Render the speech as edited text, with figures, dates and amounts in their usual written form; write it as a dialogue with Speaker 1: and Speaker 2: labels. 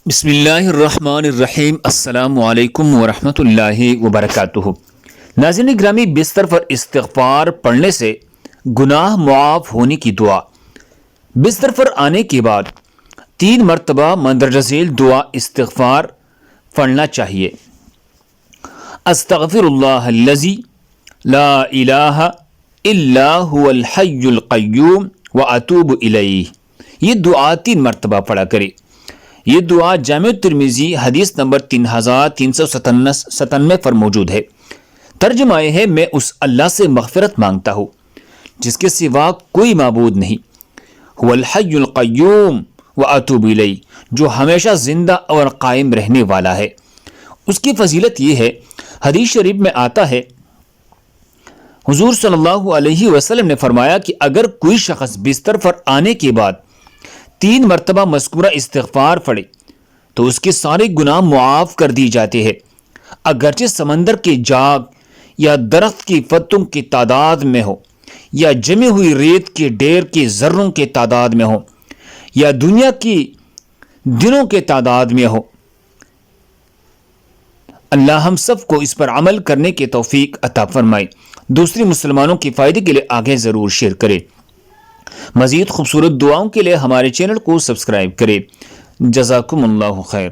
Speaker 1: بسم اللہ الرحمن الرحیم۔ السلام علیکم ورحمۃ اللہ وبرکاتہ۔ ناظرین گرامی، بستر پر استغفار پڑھنے سے گناہ معاف ہونے کی دعا۔ بستر پر آنے کے بعد 3 مرتبہ مندرجہ ذیل دعا استغفار پڑھنا چاہیے۔ استغفر اللہ الذی لا الہ الا هو الحی القیوم واتوب الیہ۔ یہ دعا 3 مرتبہ پڑھا کرے۔ یہ دعا جامع ترمذی حدیث نمبر 3397 پر موجود ہے۔ ترجمہ یہ ہے، میں اس اللہ سے مغفرت مانگتا ہوں جس کے سوا کوئی معبود نہیں، هو الحی القیوم واتوب الیہ، جو ہمیشہ زندہ اور قائم رہنے والا ہے۔ اس کی فضیلت یہ ہے، حدیث شریف میں آتا ہے، حضور صلی اللہ علیہ وسلم نے فرمایا کہ اگر کوئی شخص بستر پر آنے کے بعد 3 مرتبہ مذکورہ استغفار پڑھے تو اس کے سارے گناہ معاف کر دی جاتے ہیں، اگرچہ سمندر کے جاگ یا درخت کی پتوں کی تعداد میں ہو، یا جمی ہوئی ریت کے ڈھیر کے ذروں کے تعداد میں ہو، یا دنیا کی دنوں کے تعداد میں ہو۔ اللہ ہم سب کو اس پر عمل کرنے کی توفیق عطا فرمائے۔ دوسری مسلمانوں کے فائدے کے لیے آگے ضرور شیئر کریں۔ مزید خوبصورت دعاؤں کے لیے ہمارے چینل کو سبسکرائب کریں۔ جزاکم اللہ خیر۔